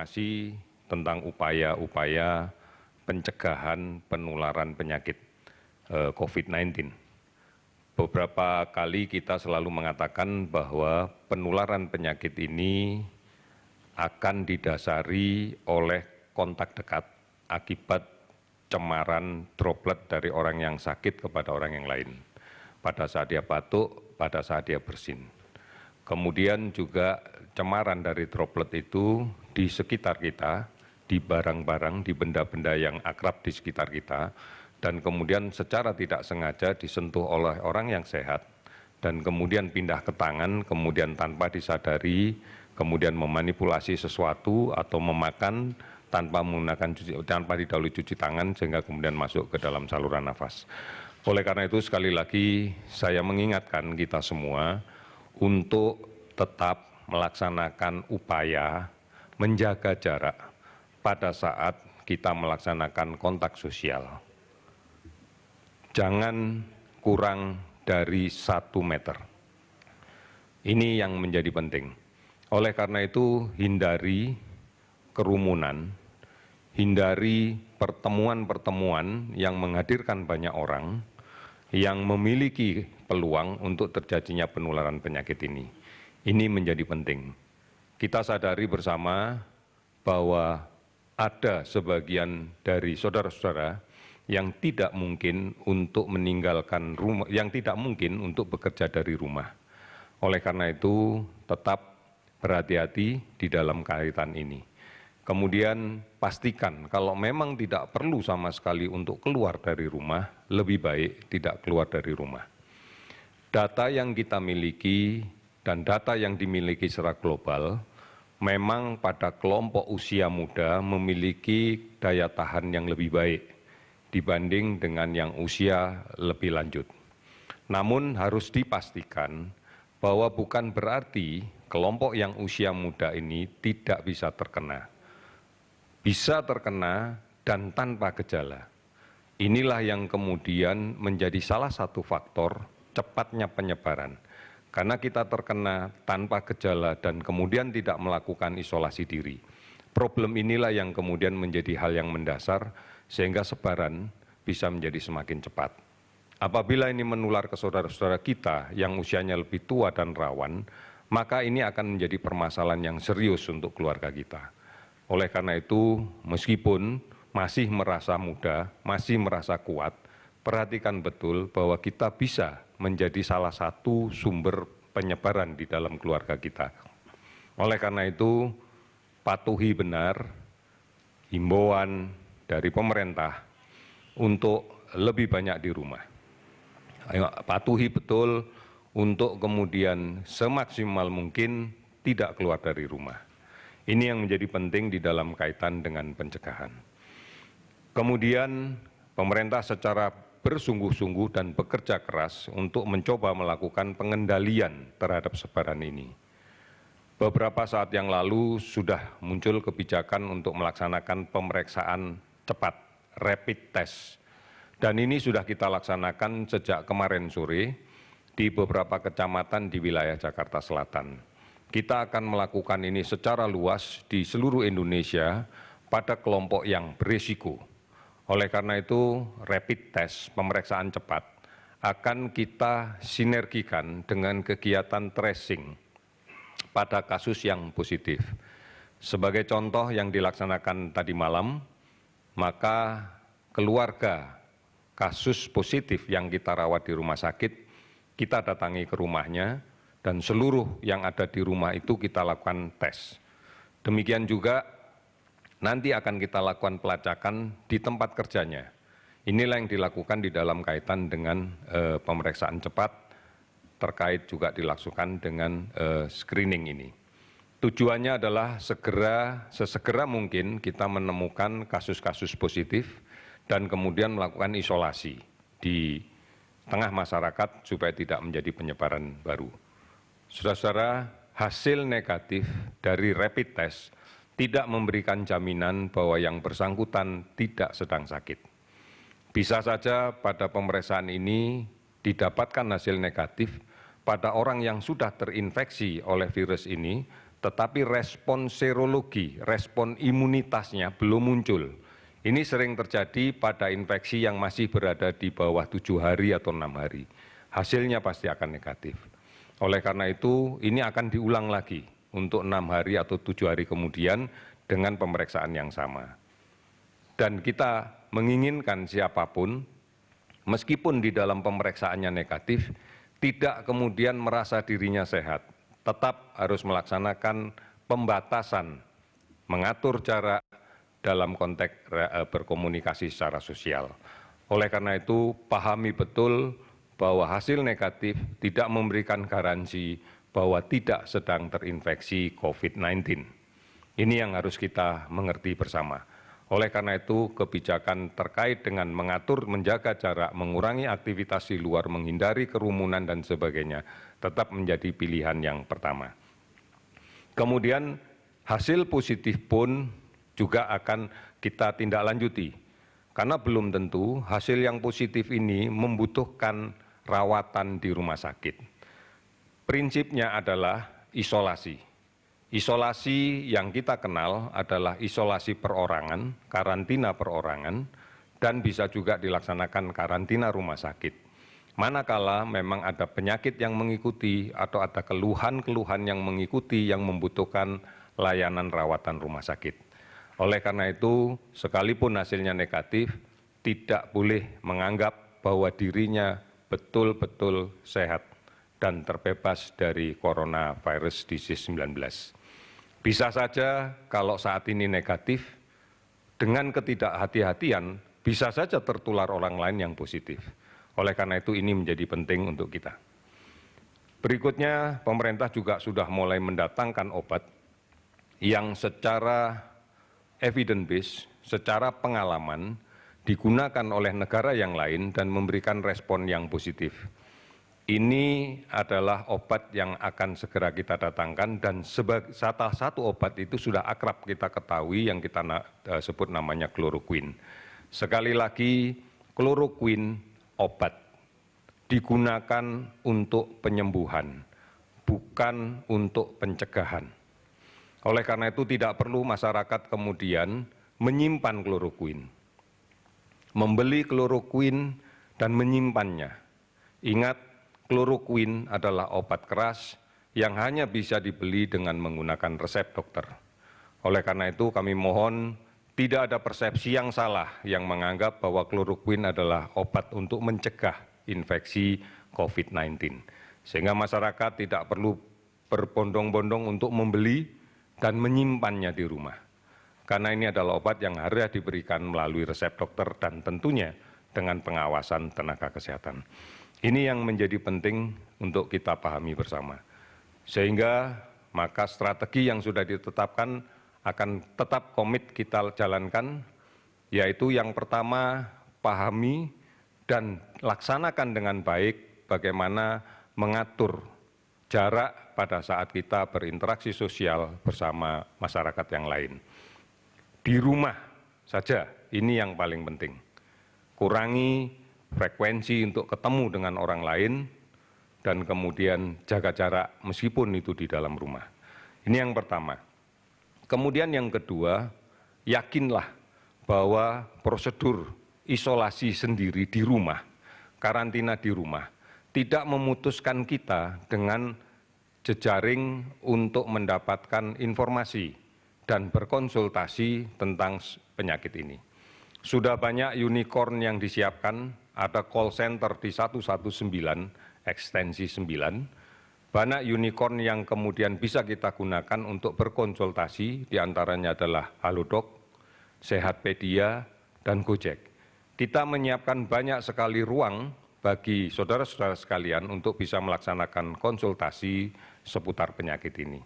informasi tentang upaya-upaya pencegahan penularan penyakit COVID-19. Beberapa kali kita selalu mengatakan bahwa penularan penyakit ini akan didasari oleh kontak dekat akibat cemaran droplet dari orang yang sakit kepada orang yang lain. Pada saat dia batuk, pada saat dia bersin. Kemudian juga cemaran dari droplet itu di sekitar kita, di barang-barang, di benda-benda yang akrab di sekitar kita, dan kemudian secara tidak sengaja disentuh oleh orang yang sehat, dan kemudian pindah ke tangan, kemudian tanpa disadari, kemudian memanipulasi sesuatu atau memakan tanpa didahului cuci tangan, sehingga kemudian masuk ke dalam saluran nafas. Oleh karena itu, sekali lagi saya mengingatkan kita semua untuk tetap melaksanakan upaya menjaga jarak pada saat kita melaksanakan kontak sosial. Jangan kurang dari 1 meter. Ini yang menjadi penting. Oleh karena itu, hindari kerumunan, hindari pertemuan-pertemuan yang menghadirkan banyak orang yang memiliki peluang untuk terjadinya penularan penyakit ini. Ini menjadi penting. Kita sadari bersama bahwa ada sebagian dari saudara-saudara yang tidak mungkin untuk meninggalkan rumah, yang tidak mungkin untuk bekerja dari rumah. Oleh karena itu, tetap berhati-hati di dalam kaitan ini. Kemudian pastikan kalau memang tidak perlu sama sekali untuk keluar dari rumah, lebih baik tidak keluar dari rumah. Data yang kita miliki dan data yang dimiliki secara global, memang pada kelompok usia muda memiliki daya tahan yang lebih baik dibanding dengan yang usia lebih lanjut. Namun harus dipastikan bahwa bukan berarti kelompok yang usia muda ini tidak bisa terkena. Bisa terkena dan tanpa gejala. Inilah yang kemudian menjadi salah satu faktor cepatnya penyebaran. Karena kita terkena tanpa gejala dan kemudian tidak melakukan isolasi diri. Problem inilah yang kemudian menjadi hal yang mendasar sehingga sebaran bisa menjadi semakin cepat. Apabila ini menular ke saudara-saudara kita yang usianya lebih tua dan rawan, maka ini akan menjadi permasalahan yang serius untuk keluarga kita. Oleh karena itu, meskipun masih merasa muda, masih merasa kuat, perhatikan betul bahwa kita bisa menjadi salah satu sumber penyebaran di dalam keluarga kita. Oleh karena itu, patuhi benar himbauan dari pemerintah untuk lebih banyak di rumah. Patuhi betul untuk kemudian semaksimal mungkin tidak keluar dari rumah. Ini yang menjadi penting di dalam kaitan dengan pencegahan. Kemudian pemerintah secara bersungguh-sungguh dan bekerja keras untuk mencoba melakukan pengendalian terhadap sebaran ini. Beberapa saat yang lalu sudah muncul kebijakan untuk melaksanakan pemeriksaan cepat, rapid test. Dan ini sudah kita laksanakan sejak kemarin sore di beberapa kecamatan di wilayah Jakarta Selatan. Kita akan melakukan ini secara luas di seluruh Indonesia pada kelompok yang berisiko. Oleh karena itu, rapid test, pemeriksaan cepat, akan kita sinergikan dengan kegiatan tracing pada kasus yang positif. Sebagai contoh yang dilaksanakan tadi malam, maka keluarga kasus positif yang kita rawat di rumah sakit, kita datangi ke rumahnya, dan seluruh yang ada di rumah itu kita lakukan tes. Demikian juga nanti akan kita lakukan pelacakan di tempat kerjanya. Inilah yang dilakukan di dalam kaitan dengan pemeriksaan cepat, terkait juga dilakukan dengan screening ini. Tujuannya adalah sesegera mungkin kita menemukan kasus-kasus positif dan kemudian melakukan isolasi di tengah masyarakat supaya tidak menjadi penyebaran baru. Saudara-saudara, hasil negatif dari rapid test tidak memberikan jaminan bahwa yang bersangkutan tidak sedang sakit. Bisa saja pada pemeriksaan ini didapatkan hasil negatif pada orang yang sudah terinfeksi oleh virus ini, tetapi respon serologi, respon imunitasnya belum muncul. Ini sering terjadi pada infeksi yang masih berada di bawah 7 hari atau 6 hari. Hasilnya pasti akan negatif. Oleh karena itu, ini akan diulang lagi untuk 6 hari atau 7 hari kemudian dengan pemeriksaan yang sama. Dan kita menginginkan siapapun, meskipun di dalam pemeriksaannya negatif, tidak kemudian merasa dirinya sehat. Tetap harus melaksanakan pembatasan, mengatur jarak dalam konteks berkomunikasi secara sosial. Oleh karena itu, pahami betul bahwa hasil negatif tidak memberikan garansi bahwa tidak sedang terinfeksi COVID-19. Ini yang harus kita mengerti bersama. Oleh karena itu, kebijakan terkait dengan mengatur, menjaga jarak, mengurangi aktivitas di luar, menghindari kerumunan dan sebagainya, tetap menjadi pilihan yang pertama. Kemudian, hasil positif pun juga akan kita tindak lanjuti. Karena belum tentu hasil yang positif ini membutuhkan rawatan di rumah sakit. Prinsipnya adalah isolasi. Isolasi yang kita kenal adalah isolasi perorangan, karantina perorangan, dan bisa juga dilaksanakan karantina rumah sakit. Manakala memang ada penyakit yang mengikuti atau ada keluhan-keluhan yang mengikuti yang membutuhkan layanan rawatan rumah sakit. Oleh karena itu, sekalipun hasilnya negatif, tidak boleh menganggap bahwa dirinya betul-betul sehat dan terbebas dari coronavirus disease 19. Bisa saja kalau saat ini negatif, dengan ketidakhati-hatian bisa saja tertular orang lain yang positif. Oleh karena itu ini menjadi penting untuk kita. Berikutnya, pemerintah juga sudah mulai mendatangkan obat yang secara evidence based, secara pengalaman digunakan oleh negara yang lain dan memberikan respon yang positif. Ini adalah obat yang akan segera kita datangkan dan salah satu obat itu sudah akrab kita ketahui yang kita sebut namanya kloroquine. Sekali lagi, kloroquine obat digunakan untuk penyembuhan, bukan untuk pencegahan. Oleh karena itu tidak perlu masyarakat kemudian menyimpan kloroquine, membeli kloroquine dan menyimpannya. Ingat, kloroquine adalah obat keras yang hanya bisa dibeli dengan menggunakan resep dokter. Oleh karena itu kami mohon tidak ada persepsi yang salah yang menganggap bahwa kloroquine adalah obat untuk mencegah infeksi COVID-19. Sehingga masyarakat tidak perlu berbondong-bondong untuk membeli dan menyimpannya di rumah. Karena ini adalah obat yang harus diberikan melalui resep dokter dan tentunya dengan pengawasan tenaga kesehatan. Ini yang menjadi penting untuk kita pahami bersama. Sehingga maka strategi yang sudah ditetapkan akan tetap komit kita jalankan, yaitu yang pertama pahami dan laksanakan dengan baik bagaimana mengatur jarak pada saat kita berinteraksi sosial bersama masyarakat yang lain. Di rumah saja, ini yang paling penting. Kurangi frekuensi untuk ketemu dengan orang lain, dan kemudian jaga jarak meskipun itu di dalam rumah. Ini yang pertama. Kemudian yang kedua, yakinlah bahwa prosedur isolasi sendiri di rumah, karantina di rumah, tidak memutuskan kita dengan jejaring untuk mendapatkan informasi dan berkonsultasi tentang penyakit ini. Sudah banyak unicorn yang disiapkan, ada call center di 119, ekstensi 9. Banyak unicorn yang kemudian bisa kita gunakan untuk berkonsultasi, diantaranya adalah Halodoc, Sehatpedia, dan Gojek. Kita menyiapkan banyak sekali ruang bagi saudara-saudara sekalian untuk bisa melaksanakan konsultasi seputar penyakit ini.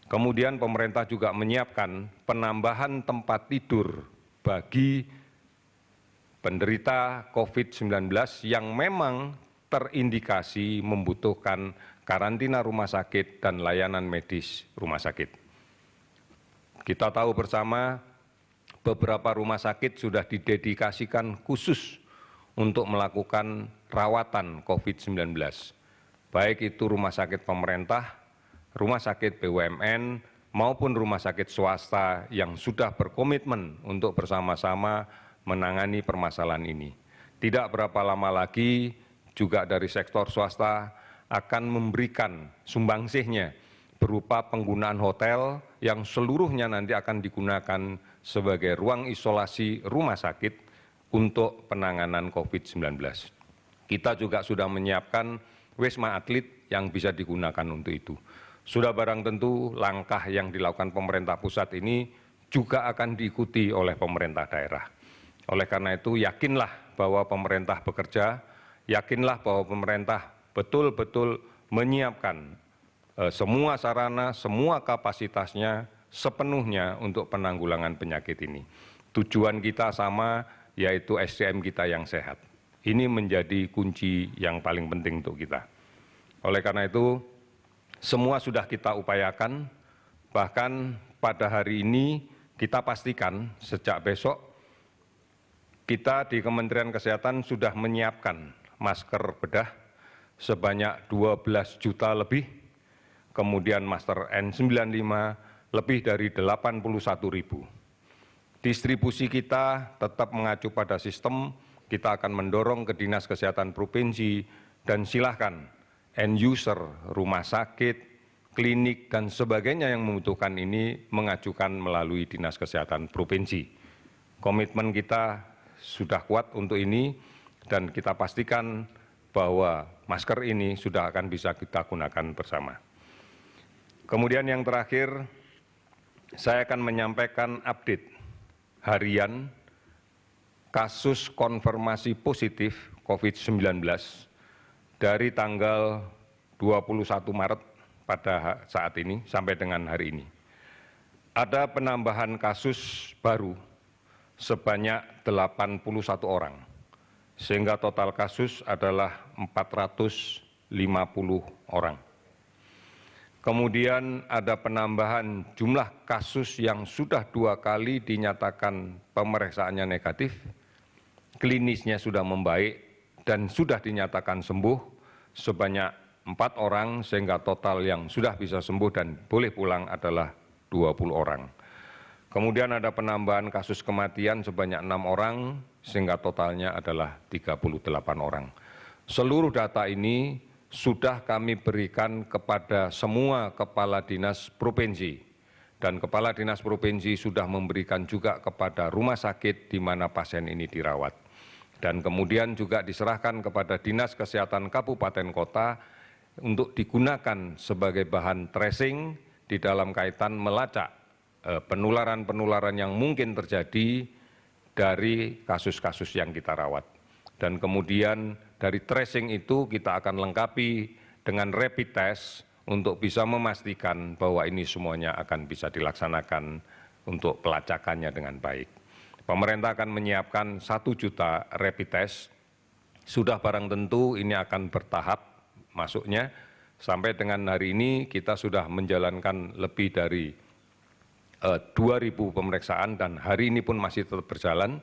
Kemudian pemerintah juga menyiapkan penambahan tempat tidur bagi penderita COVID-19 yang memang terindikasi membutuhkan karantina rumah sakit dan layanan medis rumah sakit. Kita tahu bersama beberapa rumah sakit sudah didedikasikan khusus untuk melakukan rawatan COVID-19, baik itu rumah sakit pemerintah, rumah sakit BUMN maupun rumah sakit swasta yang sudah berkomitmen untuk bersama-sama menangani permasalahan ini. Tidak berapa lama lagi juga dari sektor swasta akan memberikan sumbangsihnya berupa penggunaan hotel yang seluruhnya nanti akan digunakan sebagai ruang isolasi rumah sakit untuk penanganan COVID-19. Kita juga sudah menyiapkan Wisma Atlet yang bisa digunakan untuk itu. Sudah barang tentu langkah yang dilakukan pemerintah pusat ini juga akan diikuti oleh pemerintah daerah. Oleh karena itu, yakinlah bahwa pemerintah bekerja, yakinlah bahwa pemerintah betul-betul menyiapkan semua sarana, semua kapasitasnya sepenuhnya untuk penanggulangan penyakit ini. Tujuan kita sama, yaitu SDM kita yang sehat. Ini menjadi kunci yang paling penting untuk kita. Oleh karena itu, semua sudah kita upayakan, bahkan pada hari ini kita pastikan sejak besok kita di Kementerian Kesehatan sudah menyiapkan masker bedah sebanyak 12 juta lebih, kemudian masker N95 lebih dari 81.000. Distribusi kita tetap mengacu pada sistem, kita akan mendorong ke Dinas Kesehatan Provinsi dan silakan end user, rumah sakit, klinik dan sebagainya yang membutuhkan ini mengajukan melalui Dinas Kesehatan Provinsi. Komitmen kita sudah kuat untuk ini dan kita pastikan bahwa masker ini sudah akan bisa kita gunakan bersama. Kemudian yang terakhir, saya akan menyampaikan update harian kasus konfirmasi positif COVID-19 dari tanggal 21 Maret pada saat ini sampai dengan hari ini. Ada penambahan kasus baru sebanyak 81 orang, sehingga total kasus adalah 450 orang. Kemudian ada penambahan jumlah kasus yang sudah 2 kali dinyatakan pemeriksaannya negatif, klinisnya sudah membaik dan sudah dinyatakan sembuh sebanyak 4 orang sehingga total yang sudah bisa sembuh dan boleh pulang adalah 20 orang. Kemudian ada penambahan kasus kematian sebanyak 6 orang sehingga totalnya adalah 38 orang. Seluruh data ini sudah kami berikan kepada semua kepala dinas provinsi dan kepala dinas provinsi sudah memberikan juga kepada rumah sakit di mana pasien ini dirawat. Dan kemudian juga diserahkan kepada Dinas Kesehatan Kabupaten Kota untuk digunakan sebagai bahan tracing di dalam kaitan melacak penularan-penularan yang mungkin terjadi dari kasus-kasus yang kita rawat. Dan kemudian dari tracing itu kita akan lengkapi dengan rapid test untuk bisa memastikan bahwa ini semuanya akan bisa dilaksanakan untuk pelacakannya dengan baik. Pemerintah akan menyiapkan 1 juta rapid test, sudah barang tentu ini akan bertahap masuknya. Sampai dengan hari ini kita sudah menjalankan lebih dari 2.000 pemeriksaan dan hari ini pun masih tetap berjalan.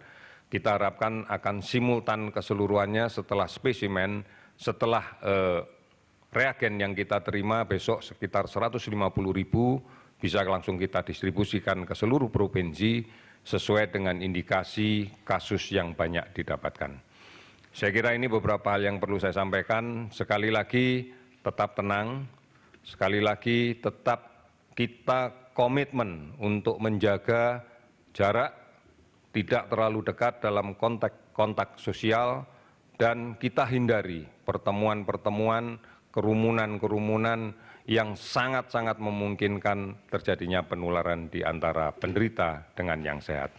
Kita harapkan akan simultan keseluruhannya setelah spesimen, setelah reagen yang kita terima besok sekitar 150.000 bisa langsung kita distribusikan ke seluruh provinsi sesuai dengan indikasi kasus yang banyak didapatkan. Saya kira ini beberapa hal yang perlu saya sampaikan. Sekali lagi tetap tenang, sekali lagi tetap kita komitmen untuk menjaga jarak, tidak terlalu dekat dalam kontak sosial, dan kita hindari pertemuan-pertemuan, kerumunan-kerumunan yang sangat-sangat memungkinkan terjadinya penularan di antara penderita dengan yang sehat.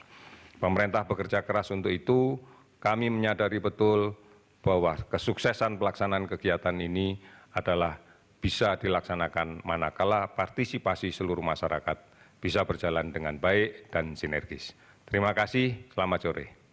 Pemerintah bekerja keras untuk itu, kami menyadari betul bahwa kesuksesan pelaksanaan kegiatan ini adalah bisa dilaksanakan manakala partisipasi seluruh masyarakat bisa berjalan dengan baik dan sinergis. Terima kasih, selamat sore.